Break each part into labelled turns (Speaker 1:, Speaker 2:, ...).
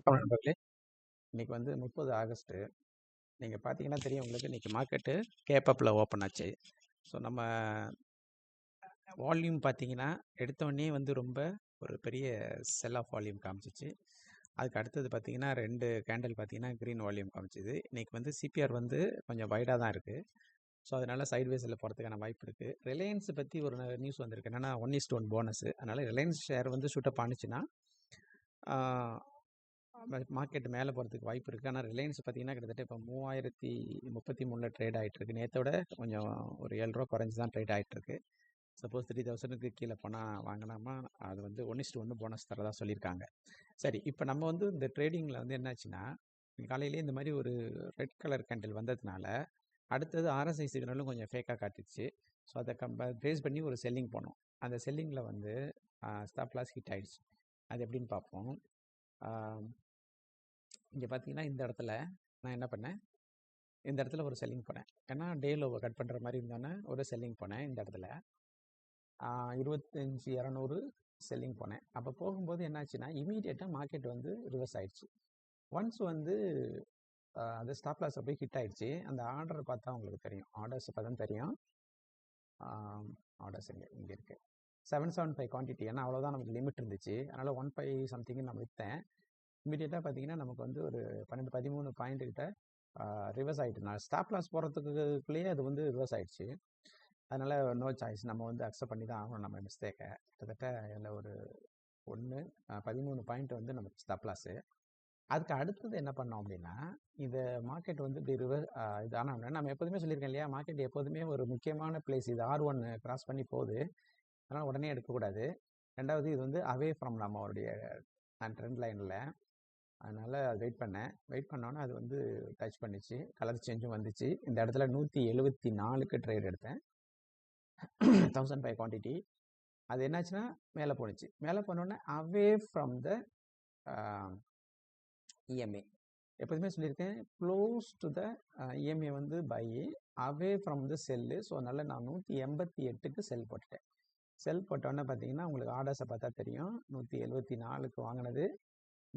Speaker 1: வணக்கம் நண்பர்களே. இன்னைக்கு வந்து 30 ஆகஸ்ட்டு. நீங்கள் பார்த்தீங்கன்னா தெரியும் உங்களுக்கு, இன்னைக்கு மார்க்கெட்டு கேப்பப்பில் ஓப்பன் ஆச்சு. ஸோ நம்ம வால்யூம் பார்த்தீங்கன்னா எடுத்தோடனே வந்து ரொம்ப ஒரு பெரிய செல் ஆஃப் வால்யூம் காமிச்சிச்சு. அதுக்கு அடுத்தது பார்த்தீங்கன்னா 2 கேண்டில் பார்த்தீங்கன்னா க்ரீன் வால்யூம் காமிச்சிது. இன்னைக்கு வந்து சிபிஆர் வந்து கொஞ்சம் வைடாக தான் இருக்குது. ஸோ அதனால் சைட்வேஸில் போகிறதுக்கான வாய்ப்பு இருக்குது. ரிலையன்ஸ் பற்றி ஒரு நியூஸ் வந்திருக்கு, என்னென்னா 1:1 போனஸு. அதனால் ரிலையன்ஸ் ஷேர் வந்து ஷூட்டப் ஆனிச்சுன்னா மார்க்கெட் மேலே போகிறதுக்கு வாய்ப்பு இருக்குது. ஆனால் ரிலையன்ஸ் பார்த்தீங்கன்னா கிட்டத்தட்ட இப்போ 3033 ட்ரேட் ஆகிட்டுருக்கு. நேற்றோட கொஞ்சம் ஒரு 7 ரூபா குறைஞ்சி தான் ட்ரேட் ஆகிட்டுருக்கு. சப்போஸ் 3000க்கு கீழே போனால் வாங்கினாமா அது வந்து 1:1 போனஸ் தரதா சொல்லியிருக்காங்க. சரி, இப்போ நம்ம வந்து இந்த ட்ரேடிங்கில் வந்து என்னாச்சுன்னா, காலையிலே இந்த மாதிரி ஒரு ரெட் கலர் கேண்டில் வந்ததுனால அடுத்தது ஆர்எஸ்ஐ சிக்னலும் கொஞ்சம் ஃபேக்காக காட்டிடுச்சு. ஸோ அதை பேஸ் பண்ணி ஒரு செல்லிங் போனோம். அந்த செல்லிங்கில் வந்து ஸ்டாப் லாஸ் ஹிட் ஆகிடுச்சு. அது எப்படின்னு பார்ப்போம். இங்கே பார்த்தீங்கன்னா இந்த இடத்துல நான் என்ன பண்ணேன், இந்த இடத்துல ஒரு செல்லிங் போனேன். ஏன்னா டே லோவை கட் பண்ணுற மாதிரி இருந்தோன்னே ஒரு செல்லிங் போனேன். இந்த இடத்துல 25,200 செல்லிங் போனேன். அப்போ போகும்போது என்னாச்சுன்னா இமீடியட்டாக மார்க்கெட் வந்து ரிவர்ஸ் ஆகிடுச்சு. ஒன்ஸ் வந்து அது ஸ்டாப் லாஸை போய் ஹிட் ஆகிடுச்சு. அந்த ஆர்டரை பார்த்தா உங்களுக்கு தெரியும், ஆர்டர்ஸ் பார்த்தா தெரியும். ஆர்டர்ஸ் இங்கே இருக்குது 775 குவான்டிட்டி. ஏன்னா அவ்வளோதான் நமக்கு லிமிட் இருந்துச்சு. அதனால் 15 சம்திங்கு நான் விற்றேன். இமீடியட்டாக பார்த்தீங்கன்னா நமக்கு வந்து ஒரு 12-13 பாயிண்ட் கிட்ட ரிவர்ஸ் ஆகிட்டு, நான் ஸ்டாப் லாஸ் போகிறதுக்குள்ளேயே அது வந்து ரிவர்ஸ் ஆகிடுச்சு. அதனால் நோ சாய்ஸ், நம்ம வந்து அக்செப்ட் பண்ணி தான் ஆகணும் நம்ம மிஸ்டேக்கை. கிட்டத்தட்ட இதில் ஒரு 13 பாயிண்ட் வந்து நமக்கு ஸ்டாப் லாஸு. அதுக்கு அடுத்தது என்ன பண்ணோம் அப்படின்னா, இந்த மார்க்கெட் வந்து இப்படி ரிவர்ஸ் இது ஆனால் நம்ம எப்போதுமே சொல்லியிருக்கேன் இல்லையா, மார்க்கெட் எப்போதுமே ஒரு முக்கியமான பிளேஸ். இது R1 கிராஸ் பண்ணி போகுது, அதனால் உடனே எடுக்கக்கூடாது. ரெண்டாவது இது வந்து அவே ஃப்ரம் நம்மளுடைய ட்ரெண்ட் லைனில். அதனால் வெயிட் பண்ணோன்னே அது வந்து டச் பண்ணிச்சு, கலர் சேஞ்சும் வந்துச்சு. இந்த இடத்துல 174க்கு ட்ரேட் எடுத்தேன், 1005 குவான்டிட்டி. அது என்னாச்சுன்னா மேலே போணுச்சு. மேலே போனோடனே அவே ஃப்ரம் த இஎம்ஏ. எப்போதுமே சொல்லியிருக்கேன், க்ளோஸ் டு த இஎம்ஏ வந்து buy, away from the sell. So அதனால் நான் 188க்கு செல் போட்டுட்டேன். செல் போட்டோன்னே பார்த்தீங்கன்னா உங்களுக்கு ஆர்டர்ஸை பார்த்தா தெரியும். 174க்கு வாங்கினது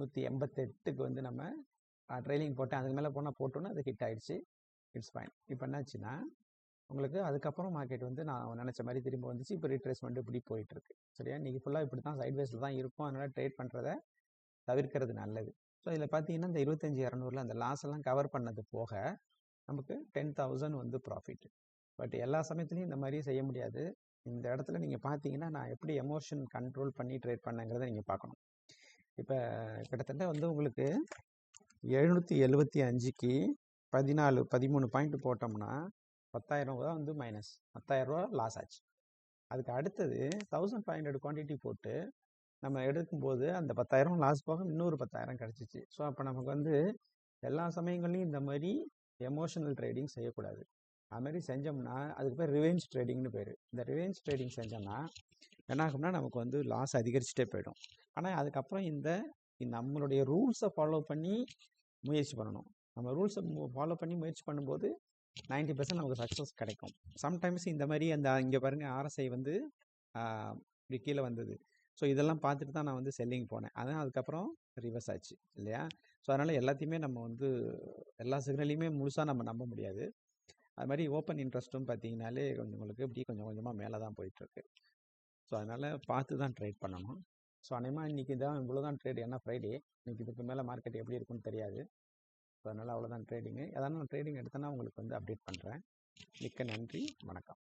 Speaker 1: 188க்கு வந்து நம்ம ட்ரெயிலிங் போட்டேன். அதுக்கு மேலே போட்டோன்னே அது ஹிட் ஆகிடுச்சு. It's fine. இப்போ என்னாச்சுன்னா உங்களுக்கு அதுக்கப்புறம் மார்க்கெட் வந்து நான் நினச்ச மாதிரி திரும்ப வந்துச்சு. இப்போ ரீட்ரேஸ்மெண்ட் இப்படி போயிட்டுருக்கு. சரியா, இன்றைக்கி ஃபுல்லாக இப்படி தான் சைட்வேஸில் தான் இருக்கும். அதனால் ட்ரேட் பண்ணுறதை தவிர்க்கிறது நல்லது. ஸோ இதில் பார்த்தீங்கன்னா இந்த 25,200 அந்த லாஸ் எல்லாம் கவர் பண்ணது போக நமக்கு 10,000 வந்து ப்ராஃபிட். பட் எல்லா சமயத்துலையும் இந்த மாதிரி செய்ய முடியாது. இந்த இடத்துல நீங்கள் பார்த்தீங்கன்னா நான் எப்படி எமோஷன் கண்ட்ரோல் பண்ணி ட்ரேட் பண்ணேங்கிறத நீங்கள் பார்க்கணும். இப்போ கிட்டத்தட்ட வந்து உங்களுக்கு 775க்கு 13 பாயிண்ட் போட்டோம்னா 10,000 ரூபா வந்து மைனஸ், 10,000 ரூபா லாஸ் ஆச்சு. அதுக்கு அடுத்தது 1500 குவான்டிட்டி போட்டு நம்ம எடுக்கும்போது அந்த 10,000 லாஸ் போக இன்னொரு 10,000 கிடச்சிச்சு. ஸோ அப்போ நமக்கு வந்து எல்லா சமயங்கள்லையும் இந்த மாதிரி எமோஷனல் ட்ரேடிங் செய்யக்கூடாது. அது மாதிரி செஞ்சோம்னா அதுக்கு பேர் ரிவெஞ்ச் ட்ரேடிங்னு பேர். இந்த ரிவெஞ்ச் ட்ரேடிங் செஞ்சோம்னா என்ன ஆகும்னா நமக்கு வந்து லாஸ் அதிகரிச்சுட்டே போயிடும். ஆனால் அதுக்கப்புறம் நம்மளுடைய ரூல்ஸை ஃபாலோ பண்ணி முயற்சி பண்ணணும். நம்ம ரூல்ஸை ஃபாலோ பண்ணி முயற்சி பண்ணும்போது 90% நமக்கு சக்ஸஸ் கிடைக்கும். சம்டைம்ஸ் இந்த மாதிரி இங்கே பாருங்கள், ஆர்எஸ்ஐ வந்து இப்படி கீழே வந்தது. ஸோ இதெல்லாம் பார்த்துட்டு தான் நான் வந்து செல்லிங் போனேன். அதான் அதுக்கப்புறம் ரிவர்ஸ் ஆச்சு இல்லையா. ஸோ அதனால் எல்லாத்தையுமே நம்ம வந்து எல்லா சிக்னலையுமே முழுசாக நம்ம நம்ப முடியாது. அது மாதிரி ஓப்பன் இன்ட்ரெஸ்ட்டும் பார்த்தீங்கனாலே உங்களுக்கு இப்படி கொஞ்சம் கொஞ்சமாக மேலே தான் போயிட்டுருக்கு. ஸோ அதனால் பார்த்து தான் ட்ரேட் பண்ணணும். ஸோ அநேகமாக இன்றைக்கி தான் இவ்வளோ தான் ட்ரேட். ஏன்னா ஃப்ரைடே, இன்றைக்கி இதுக்கு மேலே மார்க்கெட் எப்படி இருக்குன்னு தெரியாது. ஸோ அதனால் அவ்வளோதான் ட்ரேடிங்கு. எதனா ட்ரேடிங் எடுத்தேன்னா உங்களுக்கு வந்து அப்டேட் பண்ணுறேன். மிக்க நன்றி, வணக்கம்.